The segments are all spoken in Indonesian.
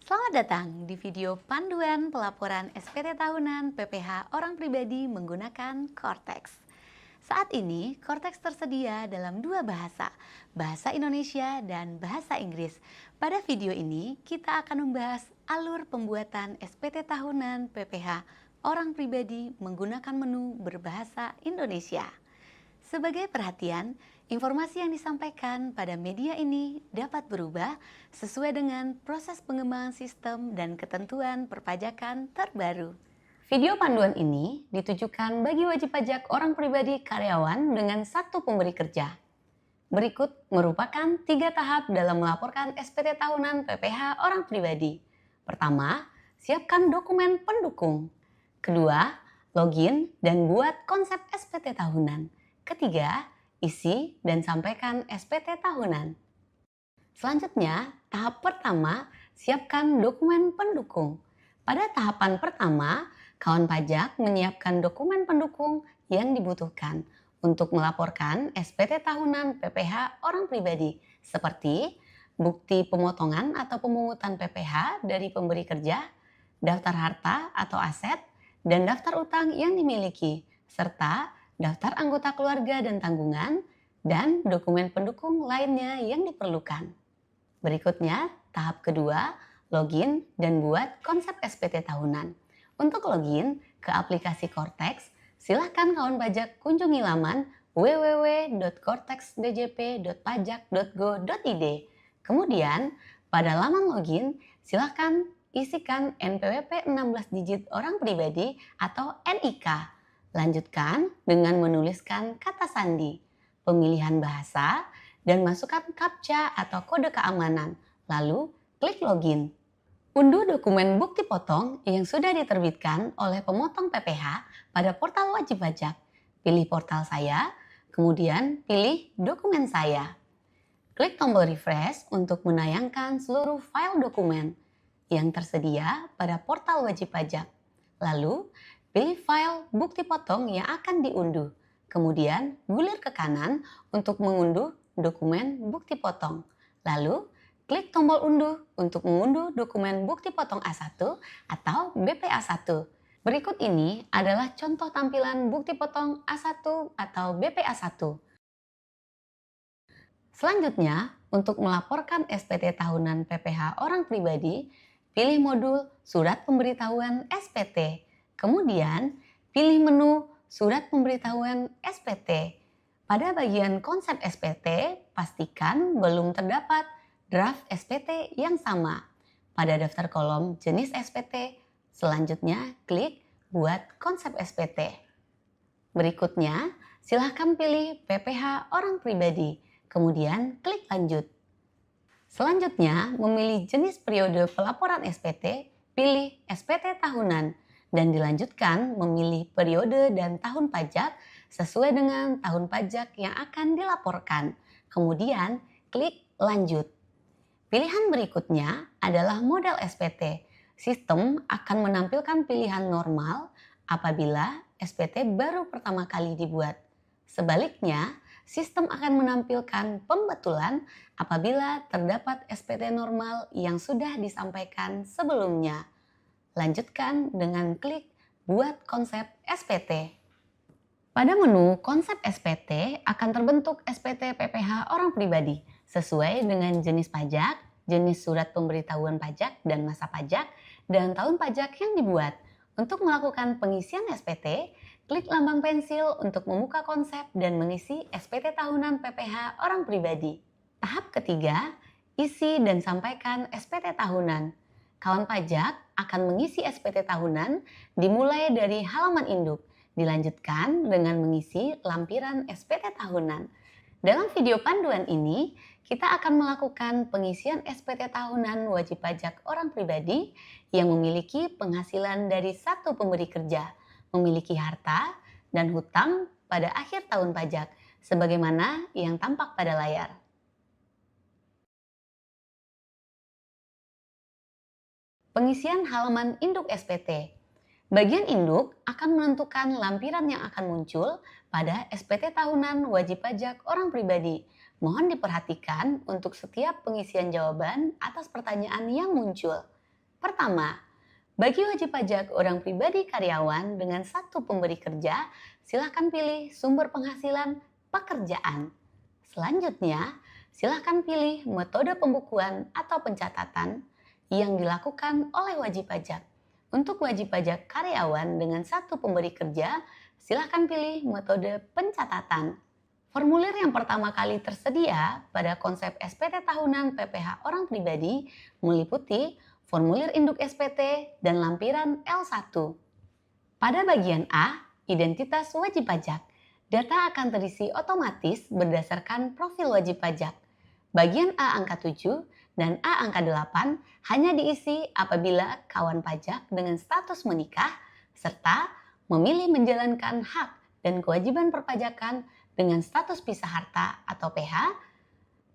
Selamat datang di video panduan pelaporan SPT tahunan PPH orang pribadi menggunakan Cortex. Saat ini, Cortex tersedia dalam dua bahasa, bahasa Indonesia dan bahasa Inggris. Pada video ini, kita akan membahas alur pembuatan SPT tahunan PPH orang pribadi menggunakan menu berbahasa Indonesia. Sebagai perhatian, informasi yang disampaikan pada media ini dapat berubah sesuai dengan proses pengembangan sistem dan ketentuan perpajakan terbaru. Video panduan ini ditujukan bagi wajib pajak orang pribadi karyawan dengan satu pemberi kerja. Berikut merupakan 3 tahap dalam melaporkan SPT tahunan PPH orang pribadi. Pertama, siapkan dokumen pendukung. Kedua, login dan buat konsep SPT tahunan. Ketiga, isi dan sampaikan SPT tahunan. Selanjutnya, tahap pertama, siapkan dokumen pendukung. Pada tahapan pertama, kawan pajak menyiapkan dokumen pendukung yang dibutuhkan untuk melaporkan SPT tahunan PPH orang pribadi, seperti bukti pemotongan atau pemungutan PPH dari pemberi kerja, daftar harta atau aset, dan daftar utang yang dimiliki, serta daftar anggota keluarga dan tanggungan, dan dokumen pendukung lainnya yang diperlukan. Berikutnya, tahap kedua, login dan buat konsep SPT tahunan. Untuk login ke aplikasi Cortex, silakan kawan pajak kunjungi laman www.cortexdjp.pajak.go.id. Kemudian, pada laman login, silakan isikan NPWP 16 digit orang pribadi atau NIK. Lanjutkan dengan menuliskan kata sandi, pemilihan bahasa, dan masukkan CAPTCHA atau kode keamanan. Lalu, klik login. Unduh dokumen bukti potong yang sudah diterbitkan oleh pemotong PPH pada portal wajib pajak. Pilih portal saya, kemudian pilih dokumen saya. Klik tombol refresh untuk menayangkan seluruh file dokumen yang tersedia pada portal wajib pajak. Lalu, pilih file bukti potong yang akan diunduh. Kemudian, gulir ke kanan untuk mengunduh dokumen bukti potong. Lalu, klik tombol unduh untuk mengunduh dokumen bukti potong A1 atau BPA1. Berikut ini adalah contoh tampilan bukti potong A1 atau BPA1. Selanjutnya, untuk melaporkan SPT tahunan PPH orang pribadi, pilih modul Surat Pemberitahuan SPT. Kemudian, pilih menu Surat Pemberitahuan SPT. Pada bagian konsep SPT, pastikan belum terdapat draft SPT yang sama. Pada daftar kolom jenis SPT, selanjutnya klik Buat Konsep SPT. Berikutnya, silakan pilih PPH orang pribadi, kemudian klik Lanjut. Selanjutnya, memilih jenis periode pelaporan SPT, pilih SPT tahunan, dan dilanjutkan memilih periode dan tahun pajak sesuai dengan tahun pajak yang akan dilaporkan. Kemudian, klik Lanjut. Pilihan berikutnya adalah model SPT. Sistem akan menampilkan pilihan normal apabila SPT baru pertama kali dibuat. Sebaliknya, sistem akan menampilkan pembetulan apabila terdapat SPT normal yang sudah disampaikan sebelumnya. Lanjutkan dengan klik Buat Konsep SPT. Pada menu Konsep SPT akan terbentuk SPT PPH orang pribadi sesuai dengan jenis pajak, jenis surat pemberitahuan pajak dan masa pajak, dan tahun pajak yang dibuat. Untuk melakukan pengisian SPT, klik lambang pensil untuk membuka konsep dan mengisi SPT tahunan PPH orang pribadi. Tahap ketiga, isi dan sampaikan SPT tahunan. Kawan pajak akan mengisi SPT tahunan dimulai dari halaman induk, dilanjutkan dengan mengisi lampiran SPT tahunan. Dalam video panduan ini, kita akan melakukan pengisian SPT tahunan wajib pajak orang pribadi yang memiliki penghasilan dari satu pemberi kerja, memiliki harta dan hutang pada akhir tahun pajak, sebagaimana yang tampak pada layar. Pengisian halaman induk SPT. Bagian induk akan menentukan lampiran yang akan muncul pada SPT tahunan wajib pajak orang pribadi. Mohon diperhatikan untuk setiap pengisian jawaban atas pertanyaan yang muncul. Pertama, bagi wajib pajak orang pribadi karyawan dengan satu pemberi kerja, silakan pilih sumber penghasilan pekerjaan. Selanjutnya, silakan pilih metode pembukuan atau pencatatan yang dilakukan oleh wajib pajak. Untuk wajib pajak karyawan dengan satu pemberi kerja, silakan pilih metode pencatatan. Formulir yang pertama kali tersedia pada konsep SPT tahunan PPh orang pribadi meliputi formulir induk SPT dan lampiran L1. Pada bagian A, identitas wajib pajak. Data akan terisi otomatis berdasarkan profil wajib pajak. Bagian A angka 7 dan A angka 8 hanya diisi apabila kawan pajak dengan status menikah serta memilih menjalankan hak dan kewajiban perpajakan dengan status pisah harta atau PH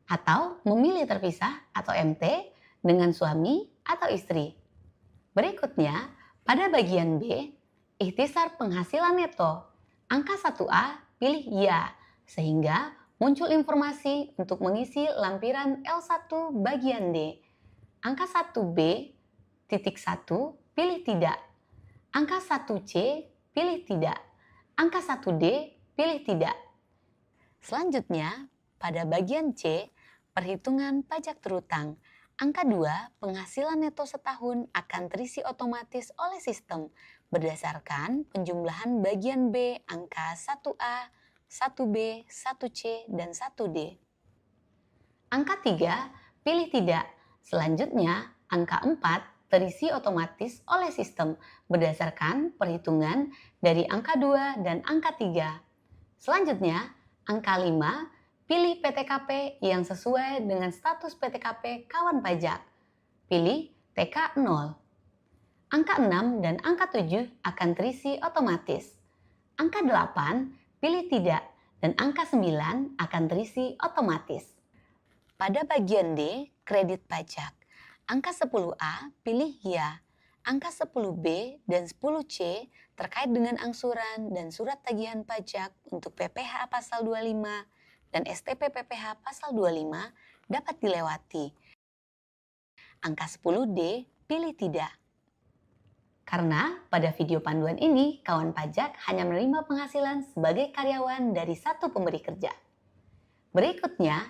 atau memilih terpisah atau MT dengan suami atau istri. Berikutnya, pada bagian B, ikhtisar penghasilan neto. Angka 1A pilih ya, sehingga muncul informasi untuk mengisi lampiran L1 bagian D. Angka 1B, titik 1, pilih tidak. Angka 1C, pilih tidak. Angka 1D, pilih tidak. Selanjutnya, pada bagian C, perhitungan pajak terutang. Angka 2, penghasilan neto setahun akan terisi otomatis oleh sistem berdasarkan penjumlahan bagian B angka 1A, 1B, 1C, dan 1D. Angka 3, pilih tidak. Selanjutnya, angka 4 terisi otomatis oleh sistem berdasarkan perhitungan dari angka 2 dan angka 3. Selanjutnya, angka 5, pilih PTKP yang sesuai dengan status PTKP kawan pajak. Pilih TK 0. Angka 6 dan angka 7 akan terisi otomatis. Angka 8, pilih tidak dan angka 9 akan terisi otomatis. Pada bagian D, kredit pajak. Angka 10A, pilih ya. Angka 10B dan 10C terkait dengan angsuran dan surat tagihan pajak untuk PPh pasal 25 dan STP PPh pasal 25 dapat dilewati. Angka 10D pilih tidak. Karena pada video panduan ini, kawan pajak hanya menerima penghasilan sebagai karyawan dari satu pemberi kerja. Berikutnya,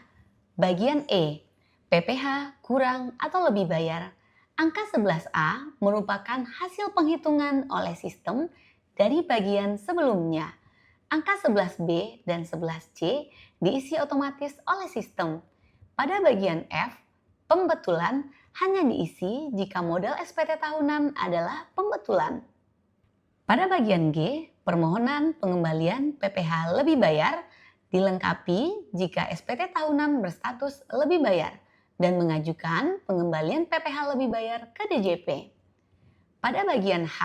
bagian E, PPh kurang atau lebih bayar. Angka 11A merupakan hasil penghitungan oleh sistem dari bagian sebelumnya. Angka 11B dan 11C diisi otomatis oleh sistem. Pada bagian F, pembetulan hanya diisi jika modal SPT tahunan adalah pembetulan. Pada bagian G, permohonan pengembalian PPh lebih bayar dilengkapi jika SPT tahunan berstatus lebih bayar dan mengajukan pengembalian PPh lebih bayar ke DJP. Pada bagian H,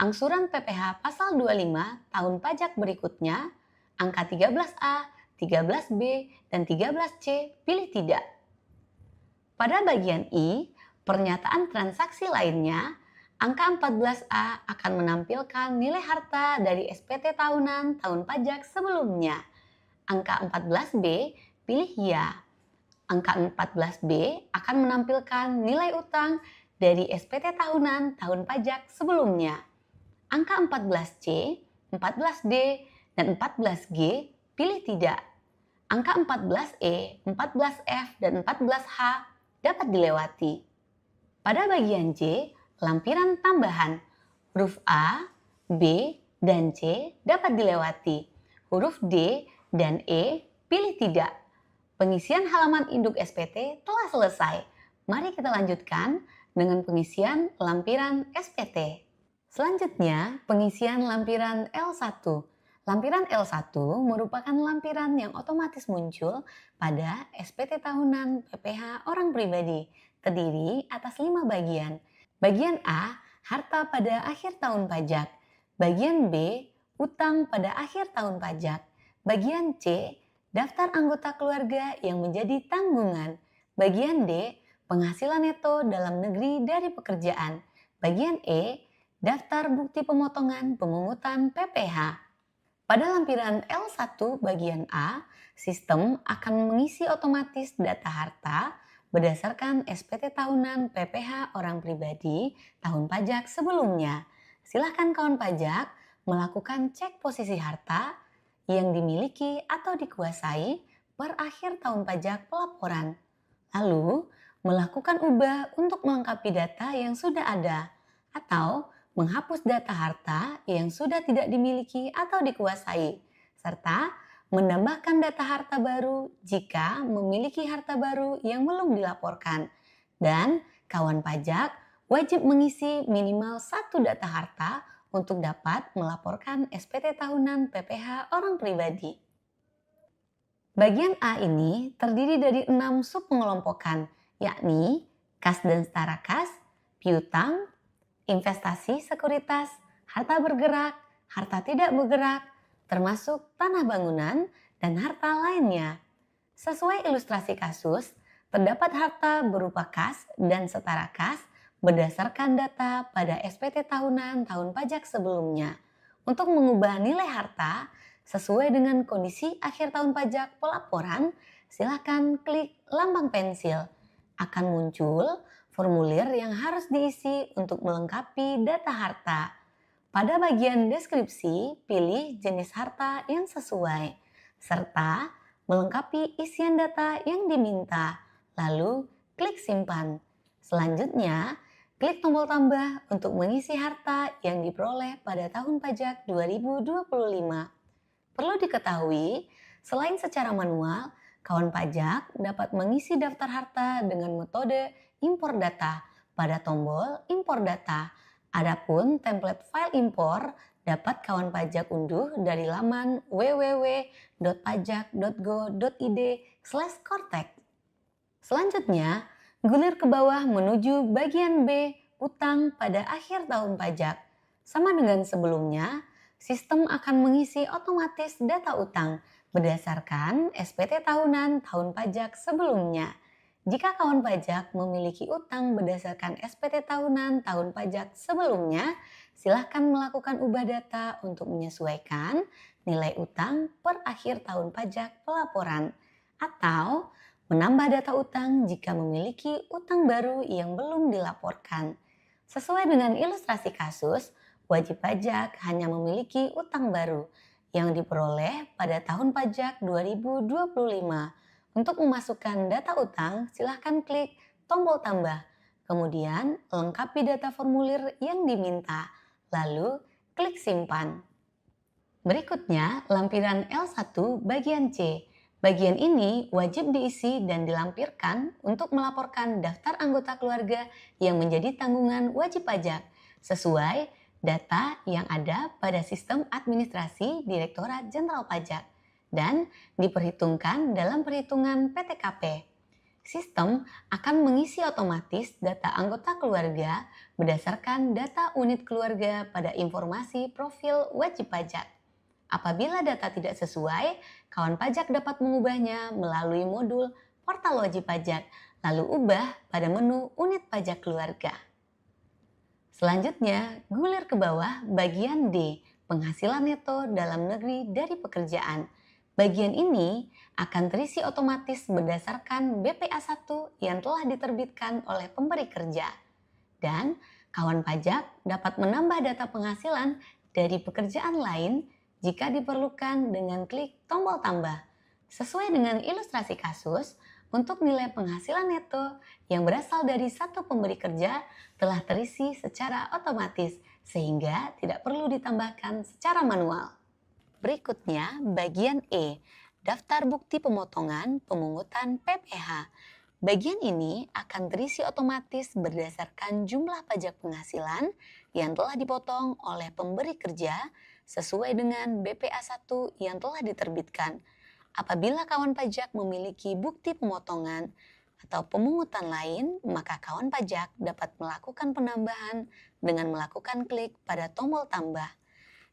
angsuran PPh pasal 25 tahun pajak berikutnya, angka 13A, 13B, dan 13C pilih tidak. Pada bagian I, pernyataan transaksi lainnya, angka 14A akan menampilkan nilai harta dari SPT tahunan tahun pajak sebelumnya. Angka 14B pilih ya. Angka 14B akan menampilkan nilai utang dari SPT tahunan tahun pajak sebelumnya. Angka 14C, 14D, dan 14G pilih tidak. Angka 14E, 14F, dan 14H dapat dilewati. Pada bagian J, lampiran tambahan. Huruf A, B, dan C dapat dilewati. Huruf D dan E pilih tidak. Pengisian halaman induk SPT telah selesai. Mari kita lanjutkan dengan pengisian lampiran SPT. Selanjutnya, pengisian lampiran L1. Lampiran L1 merupakan lampiran yang otomatis muncul pada SPT tahunan PPh orang pribadi, terdiri atas 5 bagian. Bagian A, harta pada akhir tahun pajak. Bagian B, utang pada akhir tahun pajak. Bagian C, daftar anggota keluarga yang menjadi tanggungan. Bagian D, penghasilan neto dalam negeri dari pekerjaan. Bagian E, daftar bukti pemotongan pemungutan PPh. Pada lampiran L1 bagian A, sistem akan mengisi otomatis data harta, berdasarkan SPT tahunan PPh orang pribadi tahun pajak sebelumnya. Silakan kawan pajak melakukan cek posisi harta yang dimiliki atau dikuasai per akhir tahun pajak pelaporan. Lalu, melakukan ubah untuk melengkapi data yang sudah ada atau menghapus data harta yang sudah tidak dimiliki atau dikuasai, serta menambahkan data harta baru jika memiliki harta baru yang belum dilaporkan. Dan kawan pajak wajib mengisi minimal satu data harta untuk dapat melaporkan SPT tahunan PPh orang pribadi. Bagian A ini terdiri dari 6 subpengelompokan, yakni kas dan setara kas, piutang, investasi sekuritas, harta bergerak, harta tidak bergerak, termasuk tanah bangunan, dan harta lainnya. Sesuai ilustrasi kasus, terdapat harta berupa kas dan setara kas berdasarkan data pada SPT tahunan tahun pajak sebelumnya. Untuk mengubah nilai harta sesuai dengan kondisi akhir tahun pajak pelaporan, silakan klik lambang pensil. Akan muncul formulir yang harus diisi untuk melengkapi data harta. Pada bagian deskripsi, pilih jenis harta yang sesuai, serta melengkapi isian data yang diminta, lalu klik simpan. Selanjutnya, klik tombol tambah untuk mengisi harta yang diperoleh pada tahun pajak 2025. Perlu diketahui, selain secara manual, kawan pajak dapat mengisi daftar harta dengan metode impor data pada tombol impor data. Adapun template file impor dapat kawan pajak unduh dari laman www.pajak.go.id/kortek. Selanjutnya, gulir ke bawah menuju bagian B, utang pada akhir tahun pajak. Sama dengan sebelumnya, sistem akan mengisi otomatis data utang berdasarkan SPT tahunan tahun pajak sebelumnya. Jika kawan pajak memiliki utang berdasarkan SPT tahunan tahun pajak sebelumnya, silakan melakukan ubah data untuk menyesuaikan nilai utang per akhir tahun pajak pelaporan atau menambah data utang jika memiliki utang baru yang belum dilaporkan. Sesuai dengan ilustrasi kasus, wajib pajak hanya memiliki utang baru yang diperoleh pada tahun pajak 2025. Untuk memasukkan data utang, silahkan klik tombol tambah. Kemudian, lengkapi data formulir yang diminta. Lalu, klik simpan. Berikutnya, lampiran L1 bagian C. Bagian ini wajib diisi dan dilampirkan untuk melaporkan daftar anggota keluarga yang menjadi tanggungan wajib pajak sesuai data yang ada pada sistem administrasi Direktorat Jenderal Pajak dan diperhitungkan dalam perhitungan PTKP. Sistem akan mengisi otomatis data anggota keluarga berdasarkan data unit keluarga pada informasi profil wajib pajak. Apabila data tidak sesuai, kawan pajak dapat mengubahnya melalui modul portal wajib pajak, lalu ubah pada menu unit pajak keluarga. Selanjutnya, gulir ke bawah bagian D, penghasilan neto dalam negeri dari pekerjaan. Bagian ini akan terisi otomatis berdasarkan BPA1 yang telah diterbitkan oleh pemberi kerja. Dan kawan pajak dapat menambah data penghasilan dari pekerjaan lain jika diperlukan dengan klik tombol tambah. Sesuai dengan ilustrasi kasus, untuk nilai penghasilan neto yang berasal dari satu pemberi kerja telah terisi secara otomatis sehingga tidak perlu ditambahkan secara manual. Berikutnya bagian E, daftar bukti pemotongan pemungutan PPh. Bagian ini akan terisi otomatis berdasarkan jumlah pajak penghasilan yang telah dipotong oleh pemberi kerja sesuai dengan BPA1 yang telah diterbitkan. Apabila kawan pajak memiliki bukti pemotongan atau pemungutan lain, maka kawan pajak dapat melakukan penambahan dengan melakukan klik pada tombol tambah.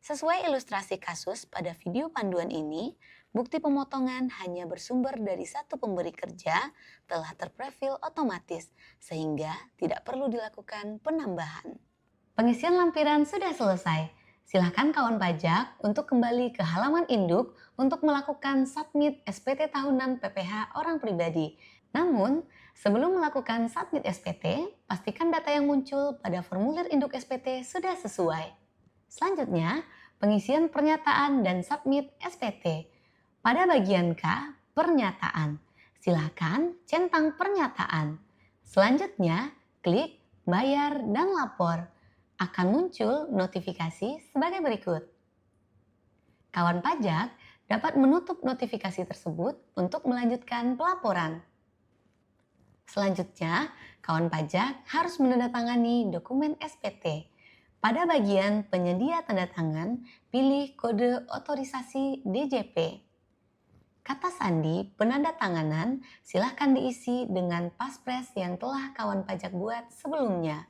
Sesuai ilustrasi kasus pada video panduan ini, bukti pemotongan hanya bersumber dari satu pemberi kerja telah terprofil otomatis, sehingga tidak perlu dilakukan penambahan. Pengisian lampiran sudah selesai. Silakan kawan pajak untuk kembali ke halaman induk untuk melakukan submit SPT tahunan PPh orang pribadi. Namun, Sebelum melakukan submit SPT, pastikan data yang muncul pada formulir induk SPT sudah sesuai. Selanjutnya, pengisian pernyataan dan submit SPT. Pada bagian K, pernyataan. Silakan centang pernyataan. Selanjutnya, klik bayar dan lapor. Akan muncul notifikasi sebagai berikut. Kawan pajak dapat menutup notifikasi tersebut untuk melanjutkan pelaporan. Selanjutnya, kawan pajak harus menandatangani dokumen SPT. Pada bagian penyedia tanda tangan, pilih kode otorisasi DJP. Kata sandi penandatanganan silahkan diisi dengan paspres yang telah kawan pajak buat sebelumnya.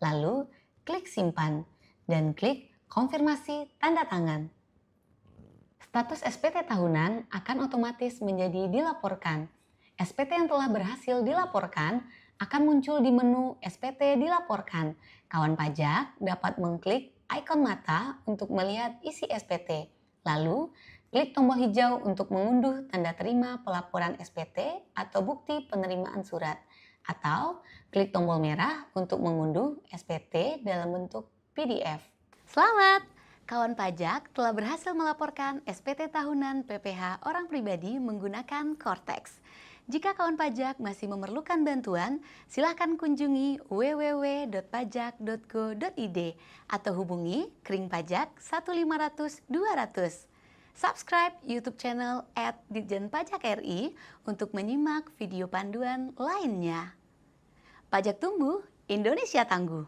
Lalu, klik simpan dan klik konfirmasi tanda tangan. Status SPT tahunan akan otomatis menjadi dilaporkan. SPT yang telah berhasil dilaporkan akan muncul di menu SPT dilaporkan. Kawan pajak dapat mengklik ikon mata untuk melihat isi SPT. Lalu, klik tombol hijau untuk mengunduh tanda terima pelaporan SPT atau bukti penerimaan surat. Atau klik tombol merah untuk mengunduh SPT dalam bentuk PDF. Selamat! Kawan pajak telah berhasil melaporkan SPT tahunan PPh orang pribadi menggunakan Cortex. Jika kawan pajak masih memerlukan bantuan, silakan kunjungi www.pajak.go.id atau hubungi Kring Pajak 1500 200. Subscribe YouTube channel @Ditjen-Pajak-RI untuk menyimak video panduan lainnya. Pajak tumbuh, Indonesia tangguh.